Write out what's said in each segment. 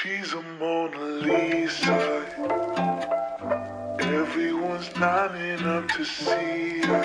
She's a Mona Lisa. Everyone's lining up to see her.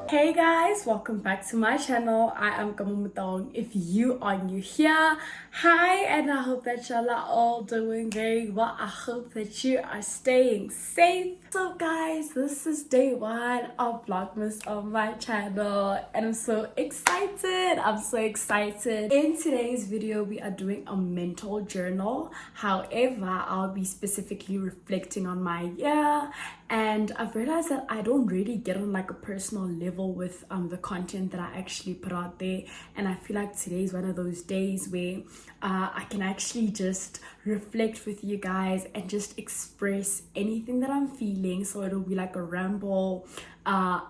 Hey guys, welcome back to my channel. I am Kamumutong. If you are new here, hi, and I hope that y'all are all doing very well. I hope that you are staying safe. So guys, this is day one of Vlogmas on my channel and I'm so excited. In today's video, we are doing a mental journal. However, I'll be specifically reflecting on my year, and I've realized that I don't really get on like a personal level with the content that I actually put out there, and I feel like today is one of those days where I can actually just reflect with you guys and just express anything that I'm feeling. So it'll be like a ramble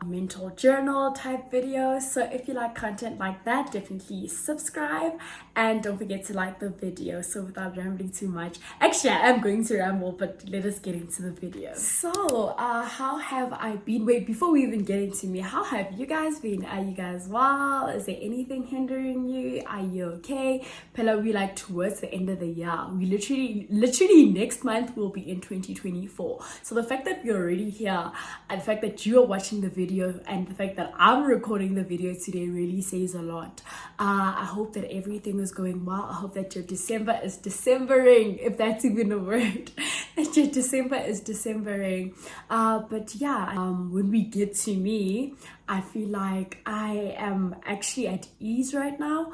mental journal type video. So if you like content like that, definitely subscribe and don't forget to like the video. So without rambling too much, actually I am going to ramble, but let us get into the video. So how have I been? Wait, before we even get into me, how have you guys been? Are you guys well? Is there anything hindering you? Are you okay? Pella, we like towards the end of the year. We literally next month will be in 2024. So the fact that we're already here and the fact that you are watching the video and the fact that I'm recording the video today really says a lot. I hope that everything is going well. I hope that your December is Decembering, if that's even a word. That your December is Decembering. But yeah, when we get to me, I feel like I am actually at ease right now.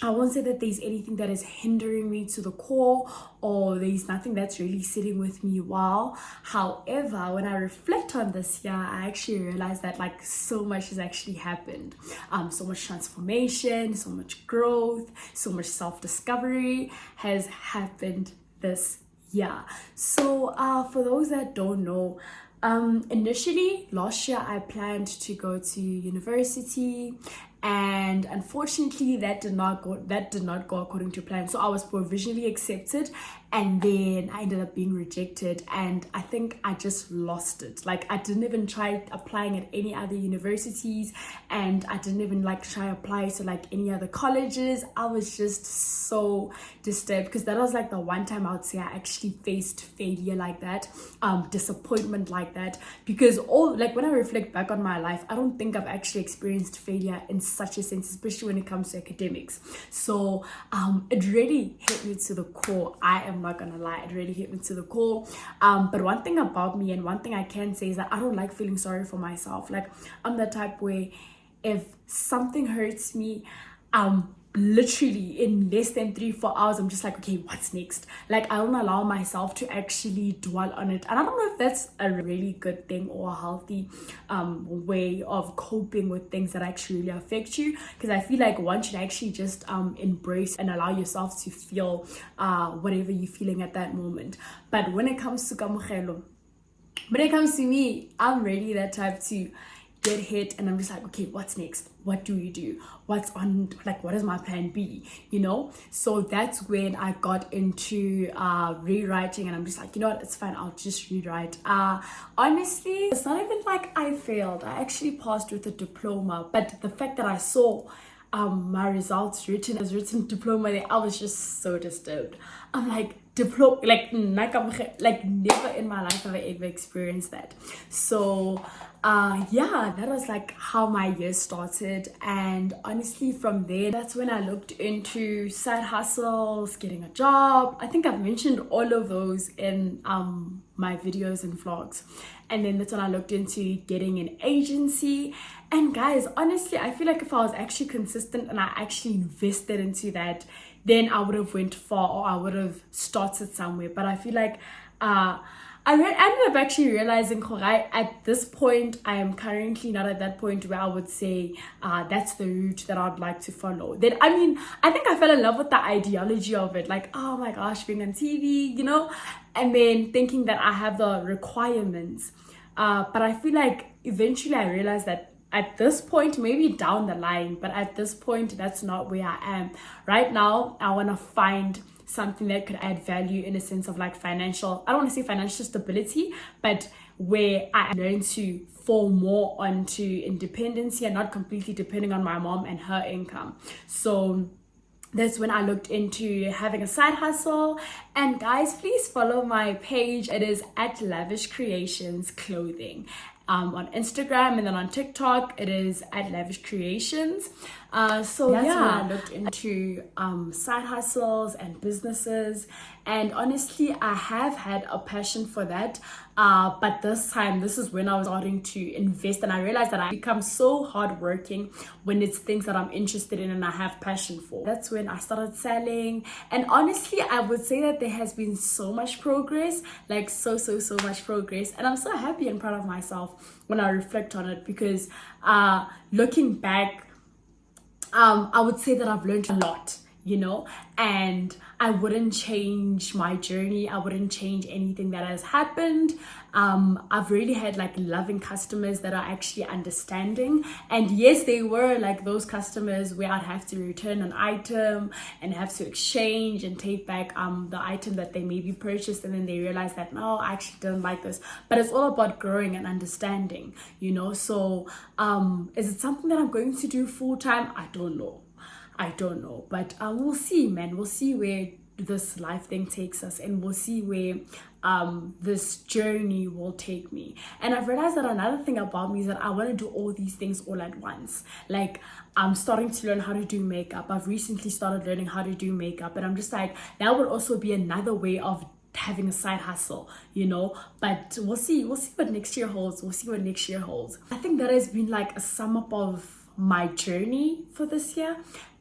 I won't say that there's anything that is hindering me to the core, or there's nothing that's really sitting with me well. However, when I reflect on this year, I actually realize that like so much has actually happened. So much transformation, so much growth, so much self-discovery has happened this year. So for those that don't know, initially last year I planned to go to university, and unfortunately that did not go according to plan. So I was provisionally accepted, and then I ended up being rejected, and I think I just lost it. Like I didn't even try applying at any other universities, and I didn't even like try apply to like any other colleges. I was just so disturbed because that was like the one time I would say I actually faced failure like that, disappointment like that, because all like when I reflect back on my life, I don't think I've actually experienced failure in such a sense, especially when it comes to academics. So it really hit me to the core. I am not gonna lie, it really hit me to the core. But one thing about me, and one thing I can say, is that I don't like feeling sorry for myself. Like I'm the type where if something hurts me, literally in less than 3-4 hours I'm just like, okay, what's next? Like I don't allow myself to actually dwell on it, and I don't know if that's a really good thing or a healthy way of coping with things that actually really affect you, because I feel like one should actually just embrace and allow yourself to feel whatever you're feeling at that moment. But when it comes to me, I'm really that type to get hit and I'm just like, okay, what's next? What do we do? What's on, like, what is my plan B, you know? So that's when I got into rewriting, and I'm just like, you know what, it's fine, I'll just rewrite. Honestly, it's not even like I failed. I actually passed with a diploma, but the fact that I saw my results written as written diploma there, I was just so disturbed. I'm like, diploma, like never in my life have I ever experienced that. So yeah, that was like how my year started. And honestly, from there, that's when I looked into side hustles, getting a job. I think I've mentioned all of those in my videos and vlogs. And then that's when I looked into getting an agency. And guys, honestly, I feel like if I was actually consistent and I actually invested into that, then I would have went far, or I would have started somewhere. But I feel like I ended up actually realizing, at this point, I am currently not at that point where I would say that's the route that I'd like to follow. Then, I mean, I think I fell in love with the ideology of it. Like, oh my gosh, being on TV, you know? And then thinking that I have the requirements. But I feel like eventually I realized that at this point, maybe down the line, but at this point, that's not where I am. Right now, I want to find something that could add value in a sense of like financial, I don't want to say financial stability, but where I learn to fall more onto independency and not completely depending on my mom and her income. So That's when I looked into having a side hustle. And guys, please follow my page. It is at Lavish Creations Clothing. On Instagram, and then on TikTok it is at Lavish Creations. So that's when I looked into side hustles and businesses, and honestly I have had a passion for that, but this is when I was starting to invest, and I realized that I become so hardworking when it's things that I'm interested in and I have passion for. That's when I started selling, and honestly I would say that there has been so much progress, like so much progress, and I'm so happy and proud of myself when I reflect on it, because looking back, I would say that I've learned a lot, and I wouldn't change my journey. I wouldn't change anything that has happened. I've really had like loving customers that are actually understanding, and yes, they were like those customers where I'd have to return an item and have to exchange and take back the item that they maybe purchased, and then they realize that no, I actually don't like this. But it's all about growing and understanding, so is it something that I'm going to do full time? I don't know, but we'll see, man. We'll see where this life thing takes us, and we'll see where this journey will take me. And I've realized that another thing about me is that I want to do all these things all at once. Like, I'm starting to learn how to do makeup. I've recently started learning how to do makeup, and I'm just like, that would also be another way of having a side hustle, but we'll see what next year holds. I think that has been like a sum up of my journey for this year,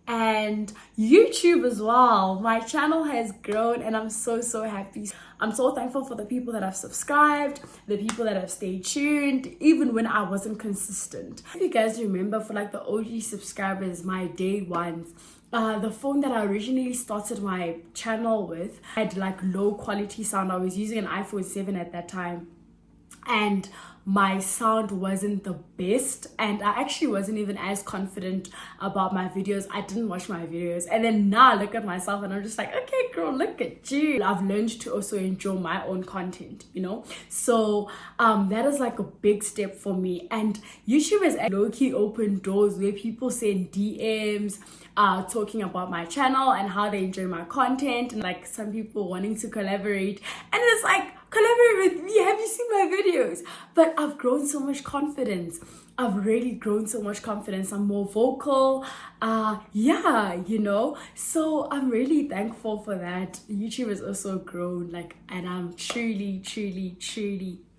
and YouTube as well. My channel has grown, and I'm so happy. I'm so thankful for the people that have subscribed, the people that have stayed tuned, even when I wasn't consistent. If you guys remember, for like the OG subscribers, my day ones, the phone that I originally started my channel with had like low quality sound. I was using an iPhone 7 at that time, and my sound wasn't the best, and I actually wasn't even as confident about my videos. I didn't watch my videos, and then now I look at myself and I'm just like, okay girl, look at you. I've learned to also enjoy my own content, so that is like a big step for me. And YouTube has low-key opened doors where people send DMs talking about my channel and how they enjoy my content, and like some people wanting to collaborate, and it's like, collaborate with me, have you seen my videos? But I've grown so much confidence. I've really grown so much confidence. I'm more vocal, so I'm really thankful for that. YouTube has also grown, and I'm truly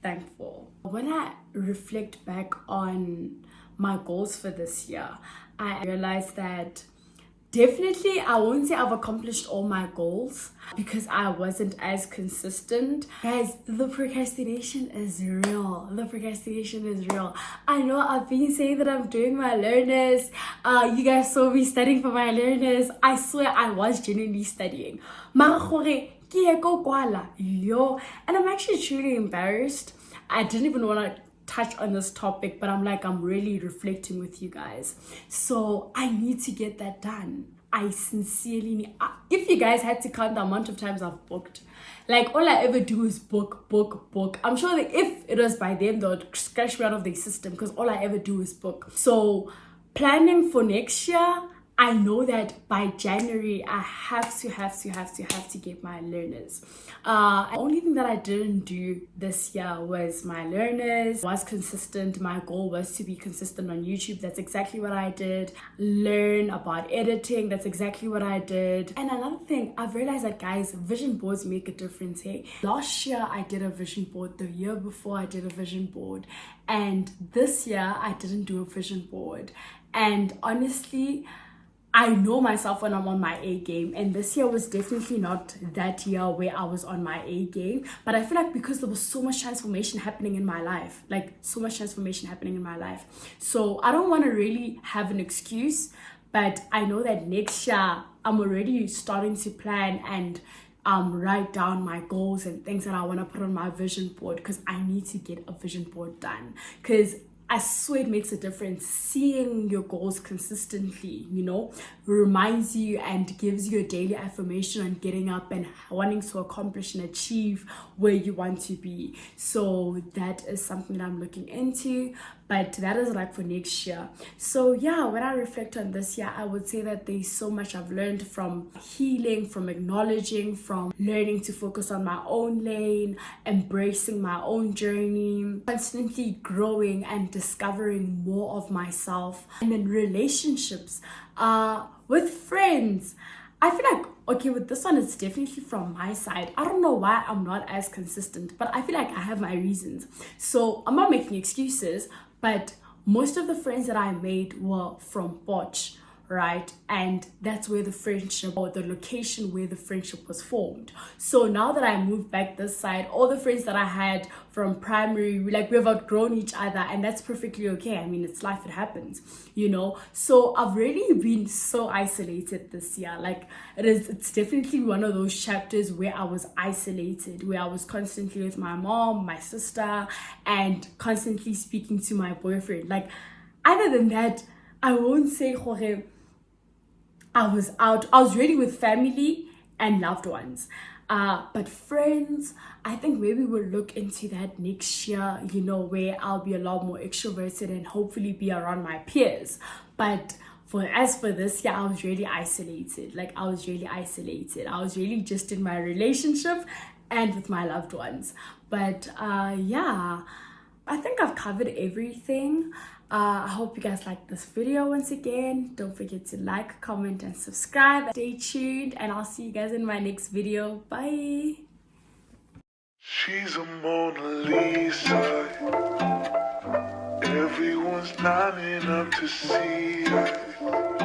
thankful. When I reflect back on my goals for this year, I realized that definitely, I won't say I've accomplished all my goals because I wasn't as consistent. Guys, the procrastination is real. I know I've been saying that I'm doing my learners. You guys saw me studying for my learners. I swear I was genuinely studying. And I'm actually truly embarrassed. I didn't even want to touch on this topic, but I'm really reflecting with you guys, so I need to get that done. I sincerely need, if you guys had to count the amount of times I've booked, all I ever do is book. I'm sure that if it was by them, they would scratch me out of their system, because all I ever do is book. So planning for next year, I know that by January I have to get my learners. The only thing that I didn't do this year was my learners. I was consistent. My goal was to be consistent on YouTube. That's exactly what I did. Learn about editing. That's exactly what I did. And another thing, I've realized that, guys, vision boards make a difference. Hey, last year I did a vision board. The year before I did a vision board, and this year I didn't do a vision board. And honestly, I know myself when I'm on my A game, and this year was definitely not that year where I was on my A game. But I feel like because there was so much transformation happening in my life, so I don't want to really have an excuse, but I know that next year I'm already starting to plan and write down my goals and things that I want to put on my vision board, because I need to get a vision board done, because I swear it makes a difference. Seeing your goals consistently, reminds you and gives you a daily affirmation on getting up and wanting to accomplish and achieve where you want to be. So that is something that I'm looking into. but that is like for next year. So yeah, when I reflect on this year, I would say that there's so much I've learned from healing, from acknowledging, from learning to focus on my own lane, embracing my own journey, constantly growing and discovering more of myself. And then relationships with friends. I feel like, okay, with this one, it's definitely from my side. I don't know why I'm not as consistent, but I feel like I have my reasons. So I'm not making excuses, but most of the friends that I made were from Boch, right? And that's where the friendship, or the location where the friendship was formed. So now that I moved back this side, all the friends that I had from primary, we've outgrown each other, and that's perfectly okay. I mean, it's life, it happens, you know. So I've really been so isolated this year. Like it's definitely one of those chapters where I was isolated, where I was constantly with my mom, my sister, and constantly speaking to my boyfriend. Like, other than that, I won't say Jorge, I was out. I was really with family and loved ones. But friends, I think maybe we'll look into that next year, you know, where I'll be a lot more extroverted and hopefully be around my peers. But as for this year, I was really isolated. I was really just in my relationship and with my loved ones. But yeah, I think I've covered everything. I hope you guys like this video once again. Don't forget to like, comment, and subscribe. Stay tuned, and I'll see you guys in my next video. Bye. She's a Mona Lisa. Everyone's lining up to see her.